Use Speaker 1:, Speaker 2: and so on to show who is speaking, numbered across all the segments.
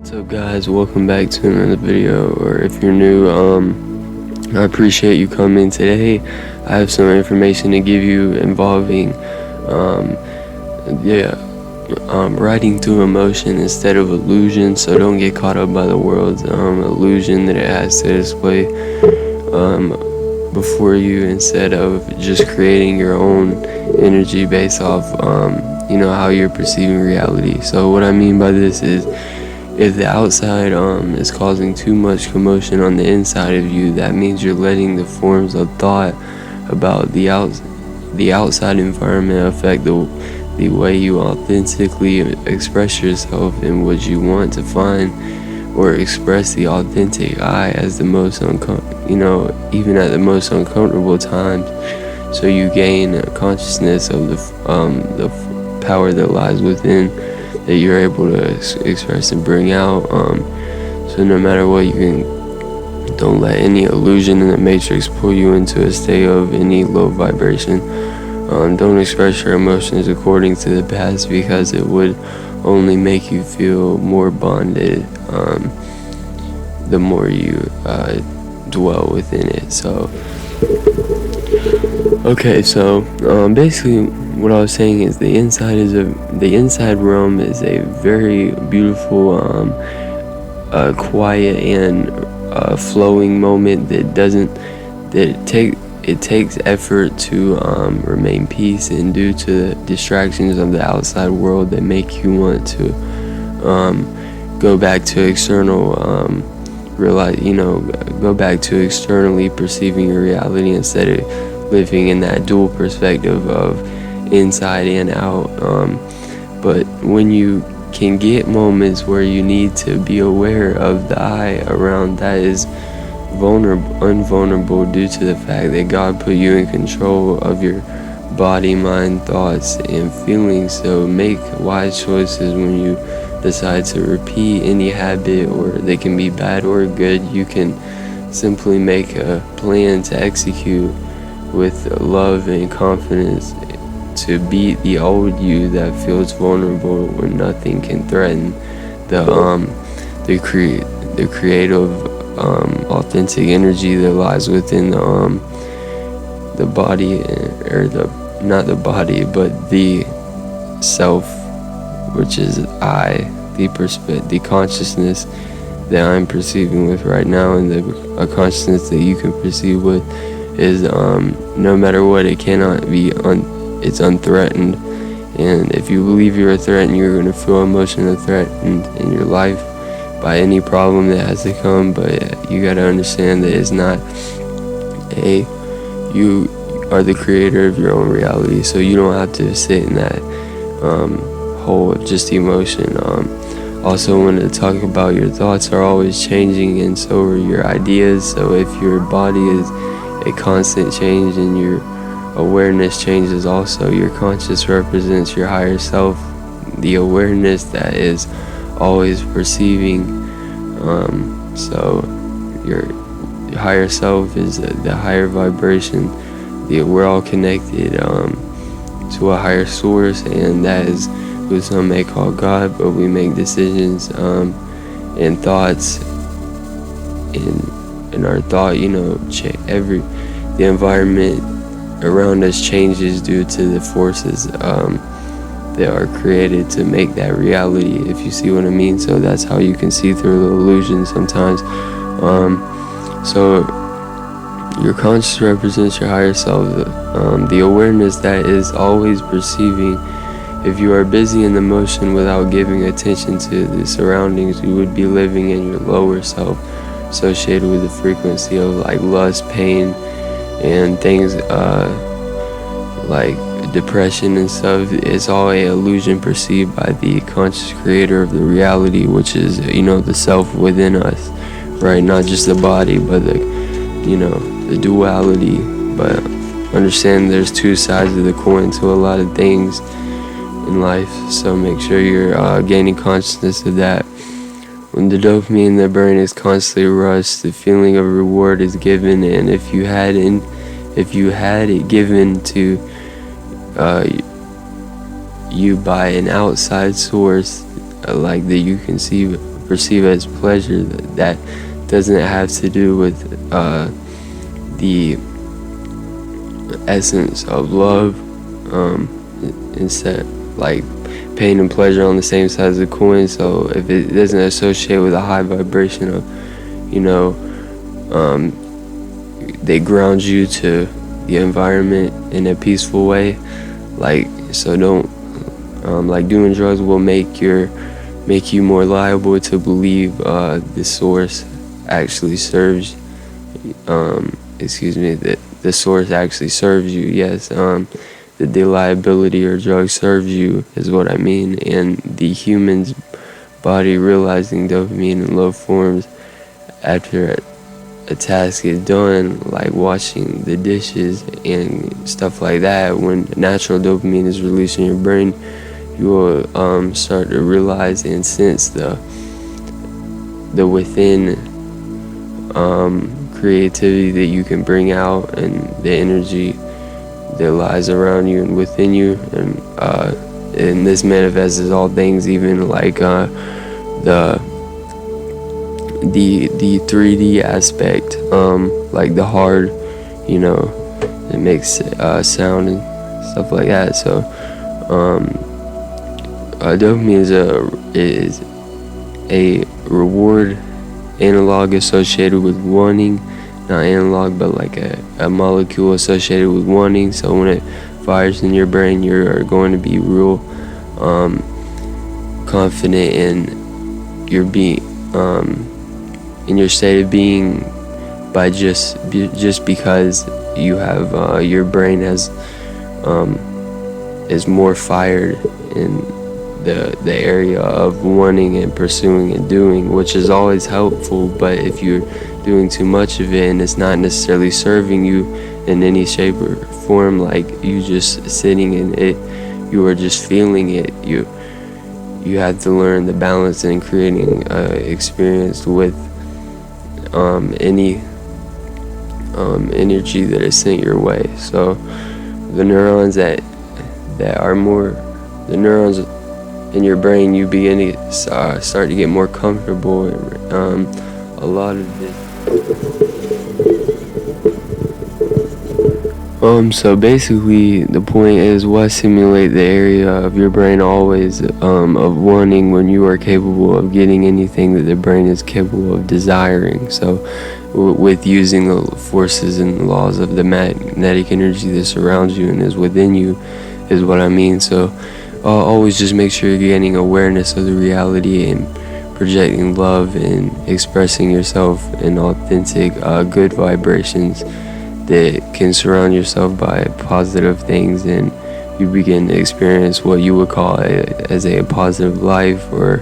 Speaker 1: What's up, guys? Welcome back to another video, or if you're new, I appreciate you coming today. I have some information to give you involving riding through emotion instead of illusion. So don't get caught up by the world's illusion that it has to display before you, instead of just creating your own energy based off how you're perceiving reality. So what I mean by this is, if the outside is causing too much commotion on the inside of you, that means you're letting the forms of thought about the outside environment affect the way you authentically express yourself and what you want to find or express the authentic I as the most even at the most uncomfortable times. So you gain a consciousness of the power that lies within, that you're able to express and bring out. So no matter what, don't let any illusion in the matrix pull you into a state of any low vibration. Don't express your emotions according to the past, because it would only make you feel more bonded the more you dwell within it. So basically what I was saying is the inside realm is a very beautiful, quiet and flowing moment it takes effort to remain peace, and due to the distractions of the outside world that make you want to go back to go back to externally perceiving your reality instead of living in that dual perspective of inside and out. But when you can get moments where you need to be aware of the I around that is unvulnerable due to the fact that God put you in control of your body, mind, thoughts, and feelings. So make wise choices when you decide to repeat any habit, or they can be bad or good. You can simply make a plan to execute with love and confidence to beat the old you that feels vulnerable when nothing can threaten the creative authentic energy that lies within the body, or not the body but the self, which is I, the consciousness that I'm perceiving with right now, and a consciousness that you can perceive with is no matter what, it cannot be it's unthreatened. And if you believe you're threatened, you're going to feel emotionally threatened in your life by any problem that has to come. But you got to understand that it's not you are the creator of your own reality, so you don't have to sit in that hole of just emotion. Also wanted to talk about your thoughts are always changing, and so are your ideas. So if your body is a constant change and your awareness changes also, your conscious represents your higher self, the awareness that is always perceiving. So your higher self is the higher vibration. We're all connected to a higher source, and that is who some may call God. But we make decisions and thoughts in our thought. The environment around us changes due to the forces that are created to make that reality, if you see what I mean. So that's how you can see through the illusion sometimes. So your conscious represents your higher self, the awareness that is always perceiving. If you are busy in the motion without giving attention to the surroundings, you would be living in your lower self, associated with the frequency of like lust, pain, and things like depression and stuff. It's all a illusion perceived by the conscious creator of the reality, which is the self within us, right? Not just the body, but the duality. But understand there's two sides of the coin to a lot of things in life, so make sure you're gaining consciousness of that. When the dopamine in the brain is constantly rushed, the feeling of reward is given, and if you had it given to you by an outside source, like that you can see perceive as pleasure that doesn't have to do with the essence of love. Instead, like, pain and pleasure on the same side of the coin. So if it doesn't associate with a high vibration of, you know, they ground you to the environment in a peaceful way. Like, so don't like, doing drugs will make you more liable to believe the source actually serves that the source actually serves you. Yes, the liability or drug serves you is what I mean. And the human's body realizing dopamine in low forms after a task is done, like washing the dishes and stuff like that. When natural dopamine is released in your brain, you will start to realize and sense the within creativity that you can bring out, and the energy that lies around you and within you. And this manifests as all things, even like the 3D aspect, like the hard, you know, it makes sound and stuff like that. So dopamine is a reward analog associated with wanting, not analog, but like a molecule associated with wanting. So when it fires in your brain, you're going to be real confident in your being, in your state of being, by just because you have your brain is more fired in the area of wanting and pursuing and doing, which is always helpful. But if you're doing too much of it and it's not necessarily serving you in any shape or form, like you just sitting in it, you are just feeling it, you have to learn the balance in creating experience with any energy that is sent your way. So the neurons that are more, the neurons in your brain, you begin to start to get more comfortable. A lot of this. So basically, the point is, why simulate the area of your brain always of wanting when you are capable of getting anything that the brain is capable of desiring. So with using the forces and laws of the magnetic energy that surrounds you and is within you is what I mean. So always just make sure you're getting awareness of the reality and projecting love and expressing yourself in authentic good vibrations that can surround yourself by positive things, and you begin to experience what you would call as a positive life, or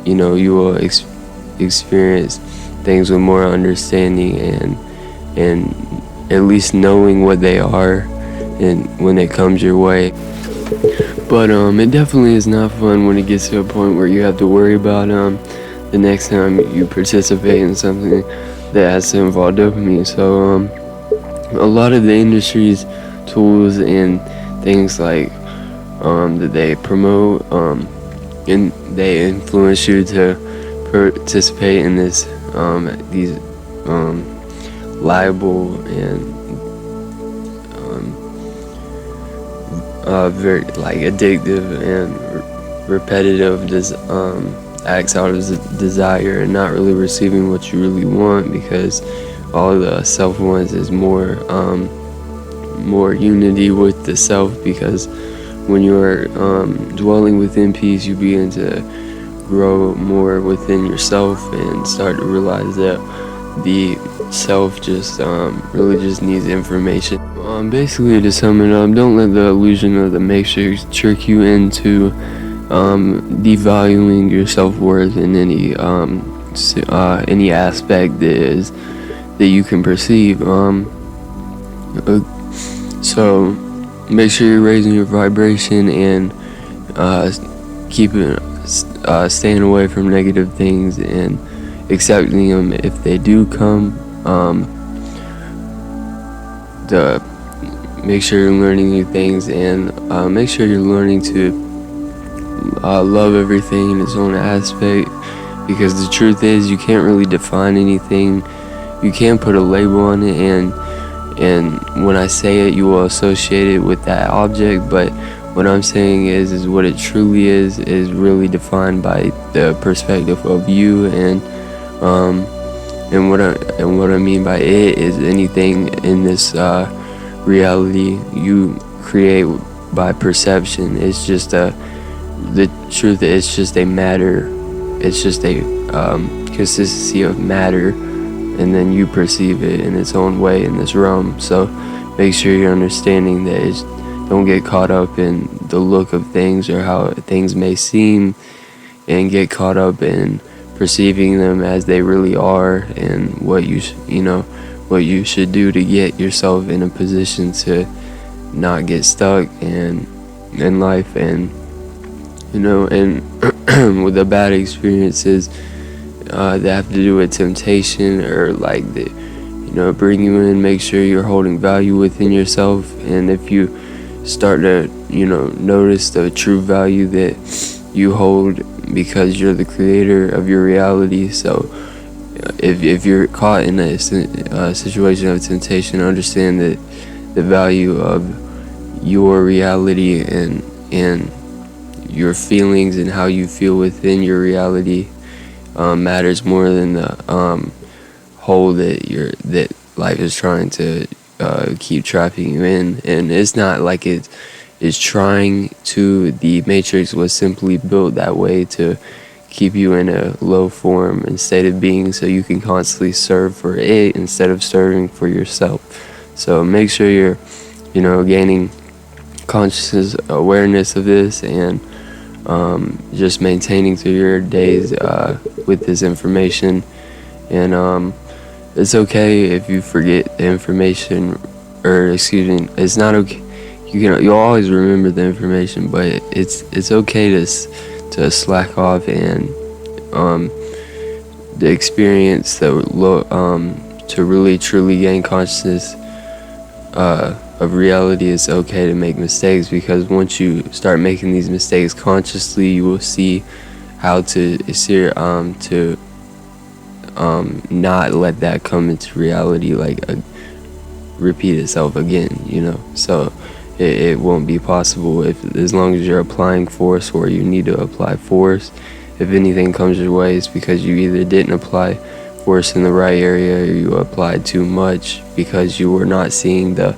Speaker 1: you will experience things with more understanding and at least knowing what they are and when it comes your way. But it definitely is not fun when it gets to a point where you have to worry about the next time you participate in something that has to involve dopamine. So a lot of the industry's tools and things like that they promote, and they influence you to participate in this these liable and very like addictive and repetitive acts out of desire, and not really receiving what you really want, because all the self wants is more unity with the self. Because when you're dwelling within peace, you begin to grow more within yourself and start to realize that the self just really just needs information. Basically, to sum it up, don't let the illusion of the matrix trick you into devaluing your self-worth in any aspect that you can perceive. So make sure you're raising your vibration and staying away from negative things and accepting them if they do come. Make sure you're learning new things, and make sure you're learning to love everything in its own aspect, because the truth is you can't really define anything. You can't put a label on it, and when I say it, you will associate it with that object. But what I'm saying is what it truly is really defined by the perspective of you, um, and what I mean by it is anything in this reality you create by perception. It's just the truth. It's just a matter. It's just a consistency of matter, and then you perceive it in its own way in this realm. So make sure you're understanding that. Don't get caught up in the look of things or how things may seem, and get caught up in perceiving them as they really are, and what what you should do to get yourself in a position to not get stuck in life. And with the bad experiences that have to do with temptation, or like bring you in, make sure you're holding value within yourself. And if you start to notice the true value that you hold, because you're the creator of your reality. So if you're caught in a situation of temptation, understand that the value of your reality and your feelings and how you feel within your reality matters more than the hole that life is trying to keep trapping you in. And it's not like it is trying to. The Matrix was simply built that way to keep you in a low form and state of being, so you can constantly serve for it instead of serving for yourself. So make sure you're gaining consciousness awareness of this, and just maintaining through your days with this information. And it's okay if you forget the information, or excuse me, it's not okay. You'll always remember the information, but it's okay to slack off, and the experience to really truly gain consciousness of reality. Is okay to make mistakes, because once you start making these mistakes consciously, you will see how to not let that come into reality, like repeat itself again. So it won't be possible as long as you're applying force where you need to apply force. If anything comes your way, it's because you either didn't apply force in the right area, or you applied too much because you were not seeing the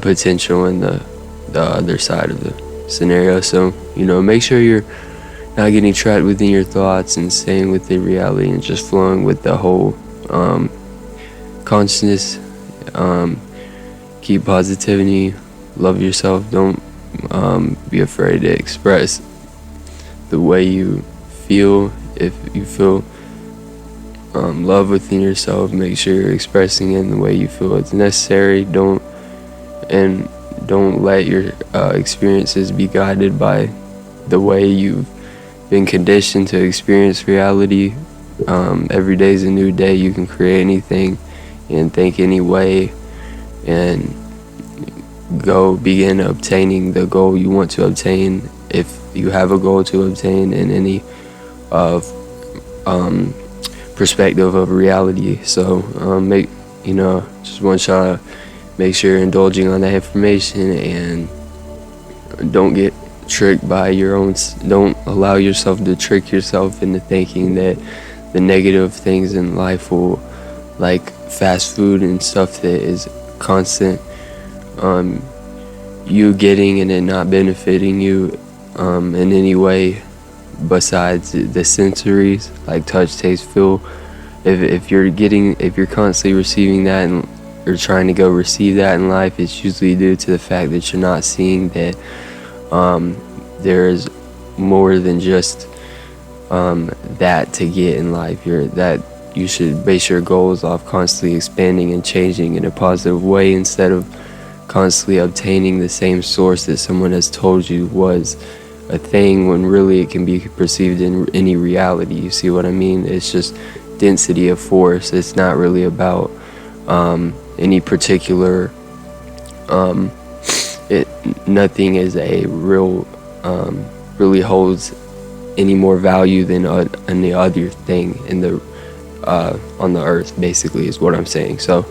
Speaker 1: potential in the other side of the scenario. So make sure you're not getting trapped within your thoughts, and staying with the reality, and just flowing with the whole consciousness. Keep positivity, love yourself. Don't be afraid to express the way you feel. If you feel love within yourself, make sure you're expressing it in the way you feel it's necessary. Don't let your experiences be guided by the way you've been conditioned to experience reality. Every day is a new day. You can create anything and think any way, and go begin obtaining the goal you want to obtain, if you have a goal to obtain in any of perspective of reality. So just want y'all to make sure you're indulging on that information, and don't get tricked by don't allow yourself to trick yourself into thinking that the negative things in life will, like fast food and stuff that is constant, you getting and it not benefiting you in any way besides the sensories, like touch, taste, feel. If you're constantly receiving that, and you're trying to go receive that in life, it's usually due to the fact that you're not seeing that there is more than just that to get in life. You should base your goals off constantly expanding and changing in a positive way, instead of constantly obtaining the same source that someone has told you was a thing, when really it can be perceived in any reality. You see what I mean? It's just density of force. It's not really about any particular it nothing is a real really holds any more value than any other thing in the on the earth, basically, is what I'm saying. So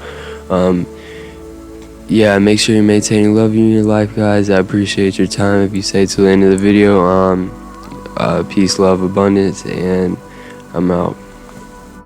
Speaker 1: yeah, make sure you're maintaining love in your life, guys. I appreciate your time. If you stay till the end of the video, peace, love, abundance, and I'm out.